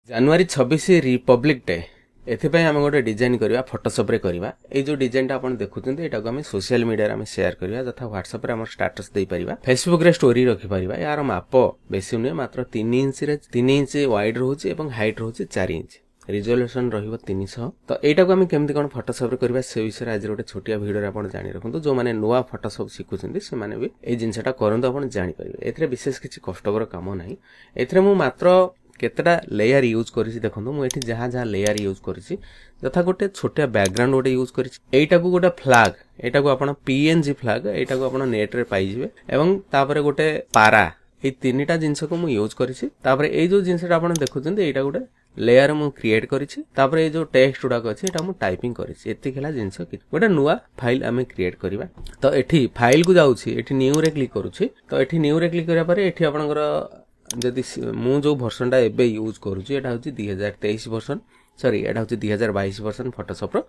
January 26 Republic day एथिपाई आम गोटे design करवा फोटोशॉप रे करवा ए जो डिजाइन टा आपण देखुचंती एटा को हम सोशल मीडिया रे हम शेयर करवा तथा व्हाट्सएप रे हम स्टेटस दे परिबा फेसबुक रे स्टोरी रखि परिबा यार माप बेसी नै मात्र 3 इंच रे 3 इंच वाइड रहउची एवं हाइट रहउची 4 इंच रिजोल्यूशन रहिबो 300 तो एटा को हम केमति कोन फोटोशॉप रे करबा से विषय आज गोटे छोटिया वीडियो रे आपण जानि रखंतु जो माने नुवा फोटोशॉप सिखुचंती से माने भी ए जिंसटा करंतु आपण जानि परिबे एथरे विशेष किछि कष्टकर काम नाही एथरे मु मात्र केतटा लेयर यूज करिछि देखंतु मु एठी जहां जहां लेयर यूज करिछि तथा गोटे छोटिया बैकग्राउंड गोटे यूज करिछि एटा को गोटे फ्लैग एटा को आपण पीएनजी फ्लैग एटा को आपण नेट रे पाइ जिवे एवं तापरे गोटे पारा ए तीनटा जिंस को मु यूज करिछि तापरे ए जो जिंसटा आपण देखुछन्ते एटा गोटे लेयर मु क्रिएट करिछि तापरे ए जो टेक्स्ट उडा अछि एटा मु टाइपिंग करिछि एति खेला जिंस कि गोटे नुवा फाइल आमे क्रिएट करबा तो एठी फाइल को जाउछि एठी न्यू रे क्लिक करूछि तो एठी न्यू रे क्लिक करिया परे एठी आपनकर जदि मु जो वर्जन टा एबे यूज करूची एटा होची 2023 वर्जन सॉरी एटा होची 2022 वर्जन फोटोशॉप रो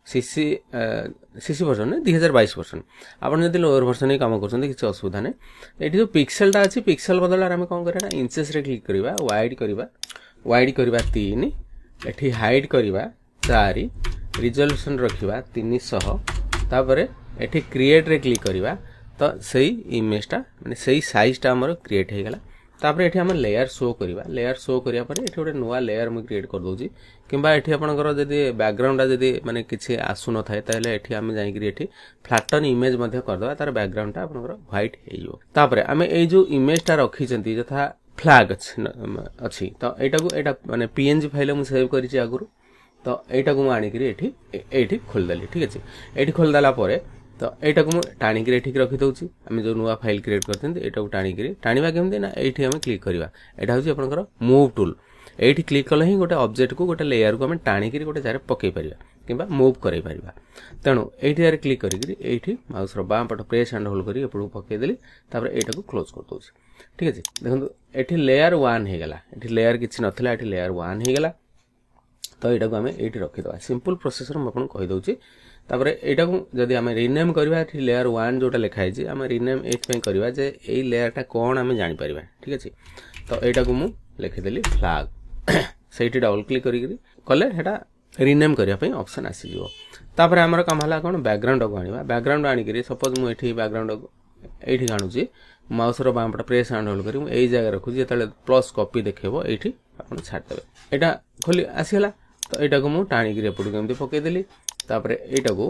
सीसी वर्जन ने 2022 वर्जन आपण जदि लोअर वर्जन काम करछन किछ असुविधा नै एठी जो पिक्सेल टा अछि पिक्सेल बदला हम कोन करबा इंचेस रे क्लिक करबा वाइड करबा 3 एठी हाइट करबा 4 रिजोल्यूशन रखिबा 300 तापरे एठी क्रिएट रे क्लिक करबा तो सही इमेज टा माने सही साइज टा हमर क्रिएट हे गेला तापर एठी हम लेयर शो करिया परे एठी गोटे नुवा लेयर मु क्रिएट कर दोची किबा एठी आपनकर जदी बैकग्राउंड जदी माने किछि आसु न थाए ताले एठी हम जाई कि एठी फ्लैटन इमेज मध्ये कर दवा तार बैकग्राउंड टा आपनकर व्हाइट हेइयो तापर हम ए जो इमेज टा रखि चंती जथा फ्लैग अछि तो एटा माने पीएनजी फाइल मु सेव करिछि आगुरु तो एटा को मु आनी कि एठी खोल दली ठीक अछि एठी खोल दला परे तो एटा को मु टाणी के ठीक रखि दउची हम जो नुवा फाइल क्रिएट करथि एटा को टाणीबा केमते ना एठी हम क्लिक करबा एटा होची आपनकर मूव टूल एठी क्लिक कले ही गोटे ऑब्जेक्ट को गोटे लेयर को हम टाणी के गोटे जारे पके परिबा किबा मूव करै परिबा तणो एठी जारे क्लिक करी कि एठी माउस रो बाम पट प्रेस एंड होल्ड करी एपडू पके देली तापर एटा को क्लोज कर दउची ठीक अछि देखंतु एठी लेयर 1 हे गेला एठी लेयर किछि नथला एठी लेयर 1 हे गेला तो एटा को हम एठी रखि दवा सिंपल प्रोसेसर हम आपन कहि दउची तापरे एटा को जदी हम रीनेम करबा एठी लेयर 1 जोटा लिखा है जे हम रीनेम एथ पे करबा जे एई लेयर टा कोन हम जानि परबा ठीक अछि तो एटा को मु लिखि देली फ्लैग सेठी डबल क्लिक करी कले हेटा रीनेम करिया पे ऑप्शन आसी जिवो तापरे हमर काम हला कोन बैकग्राउंड को आनिबा बैकग्राउंड आनि करी सपोज मु एठी बैकग्राउंड एठी गाणुची माउस रो बाम पट प्रेस एंड होल्ड करी मु एई जगह रखु जे तले प्लस कॉपी देखेबो एठी आपण छाड देबे एटा खोली आसीला तो एटा को मु टाणी गिरे पडु केमते पके देली तापरे एटा को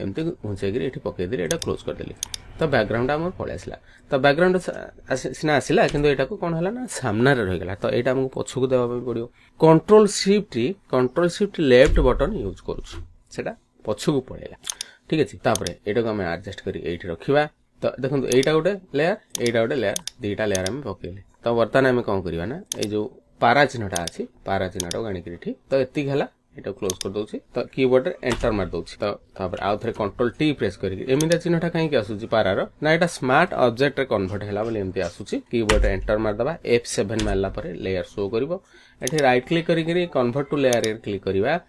एमते घुंचे गिरे एठी पके देली एटा क्लोज कर देली तो बैकग्राउंड हमर पळे आसला तो बैकग्राउंड सिना आसीला किंतु एटा को कोन हला ना सामना रे रह गेला तो एटा हमको पछु को देबा पड़ियो control shift left button use करूछु सेटा पछु को पळेला ठीक अछि तापरे एटा को हम एडजस्ट करी एठी रखिबा तो देखंतु एटा गोटे लेयर दीटा लेयर हम पकेले तो वर्तमान हम कोन करिवा ना ए जो पारा चिन्हटा अछि पारा चिन्हटा गाणी करी ठीक तो एति हला एटा क्लोज कर दोछि तो कीबोर्ड रे एंटर मार दोछि तो तापर आउ थरे कंट्रोल टी प्रेस करी एमिदा चिन्हटा काई के आसुछि पारार ना एटा स्मार्ट ऑब्जेक्ट रे कन्वर्ट हैला बोले एमति आसुछि कीबोर्ड रे एंटर मार दबा F7 मारला परे लेयर शो करबो एठी राइट क्लिक करी कन्वर्ट टू लेयर रे क्लिक करबा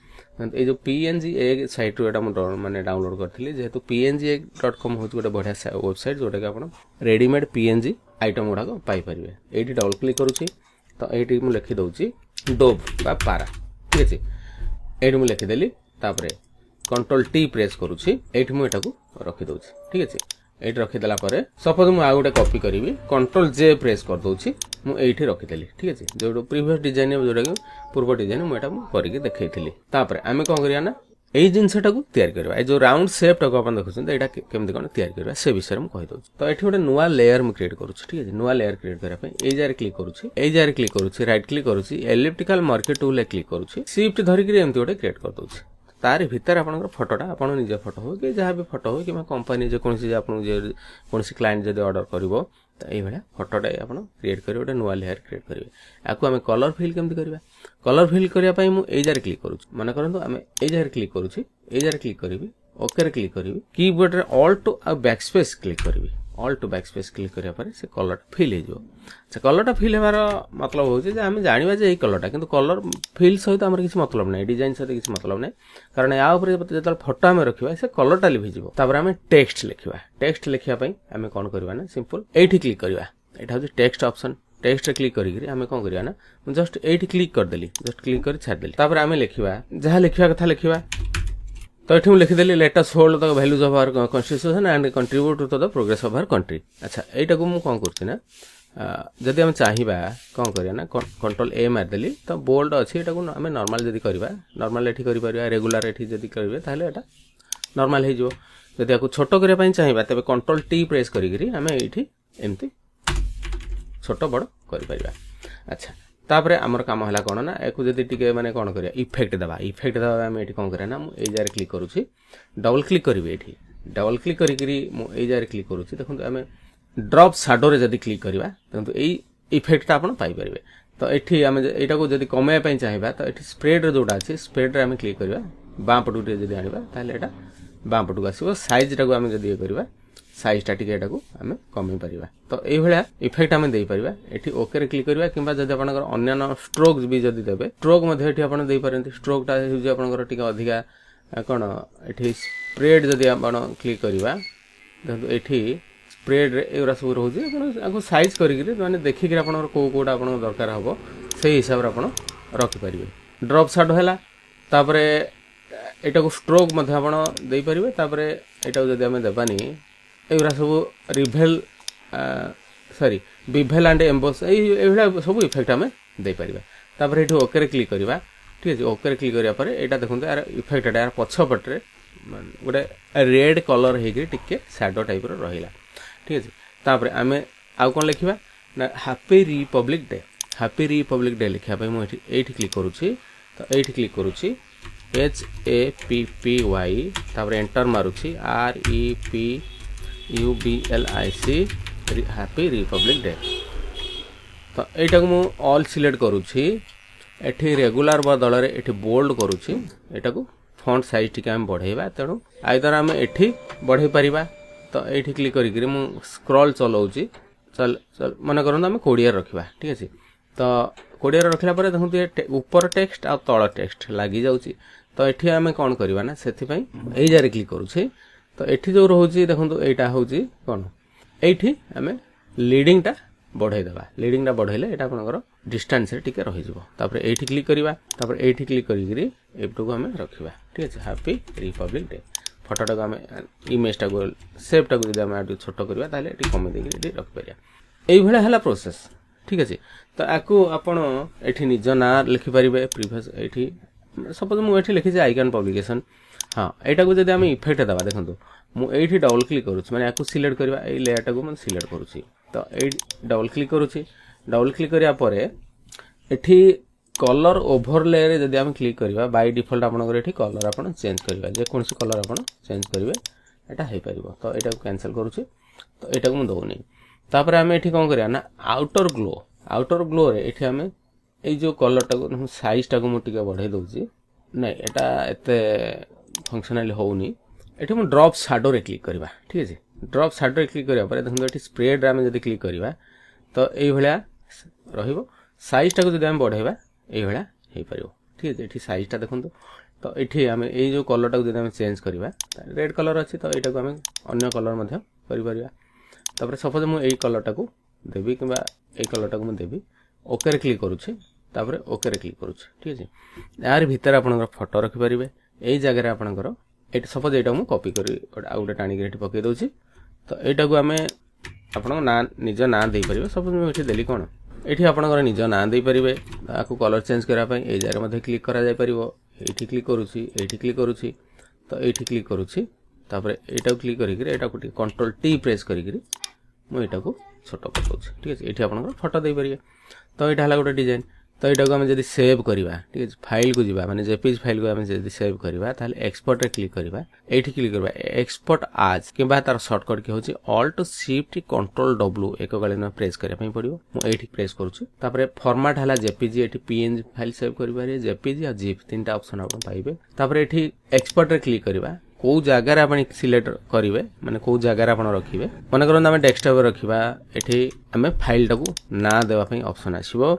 ए जो png ए साइट रो एटा माने डाउनलोड करथिली जेहेतु png.com होछ गोटे बढ़िया वेबसाइट जोटा के आपण रेडीमेड png आइटम गुडा को पाई परिबे एठी डबल क्लिक करूछि तो एठी मु लिखि दउछि डोव बा पारा ठीक अछि एठी मु लिखि देली तापरे कंट्रोल टी प्रेस करूछि एठी मु एटा को रखि दउछि ठीक अछि एठी रखि देला परे सपोज मु आ गोटे कॉपी करिवि कंट्रोल जे प्रेस कर दउछि मु एठी रखि देली ठीक अछि जो प्रीवियस डिजाइन जोटा कि पूर्व डिजाइन मु एटा मु करिके देखैथिली तापरे आमे कोन करिया ना एई जिंसटा को तयार करबा ए जो राउंड शेप टा को अपन देखुछन एटा केमति कोन तयार करबा से विषय हम कहि दउछि तो एठी गोटे नुवा लेयर मु क्रिएट करूछि ठीक अछि नुवा लेयर क्रिएट करा पे एई जारे क्लिक करूछि राइट क्लिक करूछि एलिप्टिकल मार्कर टूल ले क्लिक करूछि शिफ्ट धरि के एमति गोटे क्रिएट कर दउछि तार भीतर आपनकर फोटोटा आपन निज फोटो हो कि जहां भी फोटो हो कि कंपनी जे कोनसी जे आपन जे कोनसी क्लाइंट जदि ऑर्डर करबो त एई भला फोटोटा आपन क्रिएट करियो गोटे नुवा लेयर क्रिएट करिवे आकु हम कलर फिल केमति करबा कलर फिल करिया पई मु एई जारे क्लिक करूछि माने करंतु हम एई जारे क्लिक करूछि एई जारे क्लिक करिवि ओके रे क्लिक करिवि कीबोर्ड रे ऑल्ट आ बैकस्पेस क्लिक करिवि ऑल्ट बैकस्पेस क्लिक करिया परे से कलर फिल हे जो से कलर फिल हेबार मतलब होचे जे हम जानिबा जे एई कलरटा किंतु कलर फिल सहित हमर किछ मतलब नै डिजाइन सहित किछ मतलब नै कारण या ऊपर जतल फोटो हम रखिबा से कलरटा लिभि जिवो तापर हम टेक्स्ट लिखिबा पई हम कोन करबा ना सिंपल एठी क्लिक करबा एटा होचे टेक्स्ट ऑप्शन टेक्स्ट क्लिक करी आम कौन करिया ना जस्ट एठी क्लिक करदेली जस्ट क्लिक कर छाड़देली तापर आम लिखा जहाँ लिखा कथा लिखा तो ये लिखिदेली let us hold the values of our constitution and contribute to the progress of our country. अच्छा एटा को मु कौन करछि ना जदि आम चाहिबा कौन करिया ना कंट्रोल ए मारदेली तो बोल्ड अच्छी एटा को आम नॉर्मल जदि करबा नॉर्मल एठी करि परिबा रेगुलर एठी जदि करबे ताहले एटा नॉर्मल हे जो जदि आको छोटो करिया पई चाहिबा तबे कंट्रोल टी प्रेस करिगिरी आम एठी एमती छोट बड़ करि परिबा। अच्छा तापरे आमर काम हला कोन ना एको जदि टिके माने कोन करिया इफेक्ट दबा आम एठी कोन करिया ना मु ए जारे क्लिक करूछि डबल क्लिक करिवे एठी डबल क्लिक करिगिरी मु ए जारे क्लिक करूछि देखु आम ड्रॉप शैडो रे जदि क्लिक करिवा देखु एई इफेक्ट ता आपण पाई परिबे। तो एठी आम एटा को जदि कमे पई चाहिबा तो एठी स्प्रेड रे जोडा अछि स्प्रेड रे आम क्लिक करिवा बाम पटु रे जदि आनिबा ताले एटा बाम पटु आसीबो साइज टा को आम जदि ए करिवा साइज टा टिके एटा को आम कमी परिबा। तो एई भलिया इफेक्ट आम देई परिबा एठी ओके रे क्लिक करिवा किबा जदि आपनकर अन्य स्ट्रोक भी जदि देबे स्ट्रोक मध्ये एठी आपण देई परंती स्ट्रोक टा हे आपनकर टिके अधिका कोन एठी स्प्रेड जदि आपण क्लिक करिवा देखो एठी स्प्रेड रे एगरा सब रहउजी आपण आको साइज करिगिरी माने देखि कि आपनकर कोडा आपण दरकार हबो सेही हिसाब रे आपण रखि परिबे। ड्रॉप शैडो हैला तापरे एटा को स्ट्रोक मध्ये आपण देई परिबे तापरे एटा जदि हम देबानी एगरा सब रिवेल सॉरी बिवेल एंड एम्बोस एभला सब इफेक्ट आम दे परिबा। तापर एठी ओके रे क्लिक करिबा ठीक अछि ओके रे क्लिक करिया परे एटा देखुंते यार इफेक्ट एटा यार पछ पटरे गोटे रेड कलर हेकि टिके शैडो टाइप रो रहिला ठीक अछि। तापर आमे आ कोन लिखिबा ना हैप्पी रिपब्लिक डे लिखा पय मु एठी क्लिक करूछि तो एठी क्लिक करूछि HAPPY तापर एंटर मारुछि REPUBLIC हैप्पी रिपब्लिक डे। तो एटा को मु ऑल सिलेक्ट करूछि एठी रेगुलर बदल रे एठी बोल्ड करूछि एटा को फॉन्ट साइज टिके हम बढ़ेबा तेणु आइदर हम एठी बढ़े परिबा। तो एठी क्लिक करिकरी मु स्क्रॉल चलाउछि चल मन करन हम 20 रखिबा ठीक अछि। तो 20 रखला परे देखु ऊपर टेक्स्ट आ तळ टेक्स्ट लागि जाउछि तो एठी हम कोन करबा ना सेथि पई एई जारे क्लिक करूछि तो एठी जो रहउछि देखु एटा होउछि कोन एठी हम लीडिंग टा बढ़ाई देबा लीडिंग टा बढ़ाइले एटा आपनकर डिस्टेंस रे टिके रहि जिवो। तापर एठी क्लिक करिबा तापर एठी क्लिक करिगिरी एपटो को हम रखिबा ठीक अछि हैप्पी रिपब्लिक डे। फोटोटा को हम इमेज टा को शेप टा को जदि हम आटू छोटो करबा ताले एठी कमे देगिरी एठी रख परिया एई भले हला प्रोसेस ठीक अछि। तो आकु आपण एठी निज ना लिखि परिबे प्रीवियस एठी सपोज मु एठी लिखि जे आइकन पब्लिकेशन हां एटा को जदि हम इफेक्ट दबा देखंतु मु एठी डबल क्लिक करूछ माने आकु सिलेक्ट करबा एई लेयर टा को मन सिलेक्ट करूछि तो ए डबल क्लिक करूछि डबल क्लिक करिया परे एठी कलर ओवरले रे जदि हम क्लिक करबा बाय डिफॉल्ट आपनकर एठी कलर आपण चेंज करबा जे कोनसी कलर आपण चेंज करबे एटा हे परिबो। तो एटा को कैंसिल करूछि तो एटा को मु दउनी तापर हम एठी कोन करिया ना आउटर ग्लो रे एठी हम ए जो कलर टा को साइज टा को मु टिके बढ़ाई दउछि नै एटा एते फंक्शनली होउनी एठी मु ड्रॉप शैडो रे क्लिक करबा ठीक अछि। ड्रॉप शैडो रे क्लिक करिया परे देखु एठी स्प्रेड रे हम जदि क्लिक करबा तो एई भलिया रहिबो साइज टा को जदि हम बढ़ाइबा एई भलिया हे परिबो ठीक अछि। एठी साइज टा देखंतु तो एठी हम एई जो कलर टा को जदि हम चेंज करबा रेड कलर अछि तो एटा को हम अन्य कलर मध्ये करि परिबा। तापर सपोज मु एई कलर टा को देबी किबा एई कलर टा को मु देबी ओके रे क्लिक करूछि तापर ओके रे क्लिक करूछि ठीक अछि। यार भीतर आपनकर फोटो रखि परिबे एई जगह रे आपनकर एटा सपोज एटा मु कॉपी करी आ उडा टाणी के एठी पके दउछि तो एटा को हमें आपन ना निज ना देई परिबे सपोज मु एठी देली कोन एठी आपनकर निज ना देई परिबे आकु कलर चेंज करा पई एई जगह मध्ये क्लिक करा जाय परिबो एठी क्लिक करूछि तो एठी क्लिक करूछि तापर एटा को क्लिक करी एटा को कंट्रोल टी प्रेस करी मु एटा को छोटो कर दउछि ठीक अछि। एठी आपनकर फोटो देई परिबे तो एटा हला गोटे डिजाइन तो एटा को हम जदि सेव करबा ठीक अछि फाइल को जिबा माने जेपीजी फाइल को हम जदि सेव करबा ताले एक्सपोर्ट रे क्लिक करबा एठी क्लिक करबा एक्सपोर्ट आज किबा तार शॉर्टकट के होछि ऑल्ट शिफ्ट कंट्रोल डब्ल्यू एको गाली न प्रेस करिया पई पड़ियो मु एठी प्रेस करूछि। तापर फॉर्मेट हला जेपीजी एठी पीएनजी फाइल सेव करबा रे जेपीजी आ जिप तीनटा ऑप्शन आपण पाइबे। तापर एठी एक्सपोर्ट रे क्लिक करबा को जगह रे आपण सिलेक्ट करिवे माने को जगह रे आपण रखिबे माने करन हम डेस्कटॉप रे रखिबा एठी हमें फाइल टाको ना देबा पई ऑप्शन आसीबो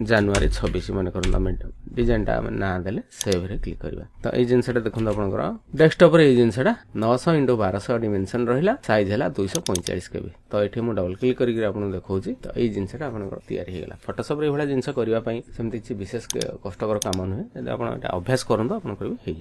January 26 मन करन हम डिजाइन टा हम ना देले सेव रे क्लिक करबा तो ए जिंसटा देखन आपनकर डेस्कटॉप रे ए जिंसटा 900 × 1200 डिमेंशन रहिला साइज हला 245 केबी तो एठी मु डबल क्लिक करी आपन देखौची तो ए जिंसटा आपनकर तयार हे गेला फोटोशॉप रे भला जिंस करबा पई सेमति କିଛି विशेष कष्टकर काम नहे यदि आपण अभ्यास करन आपन करबे हे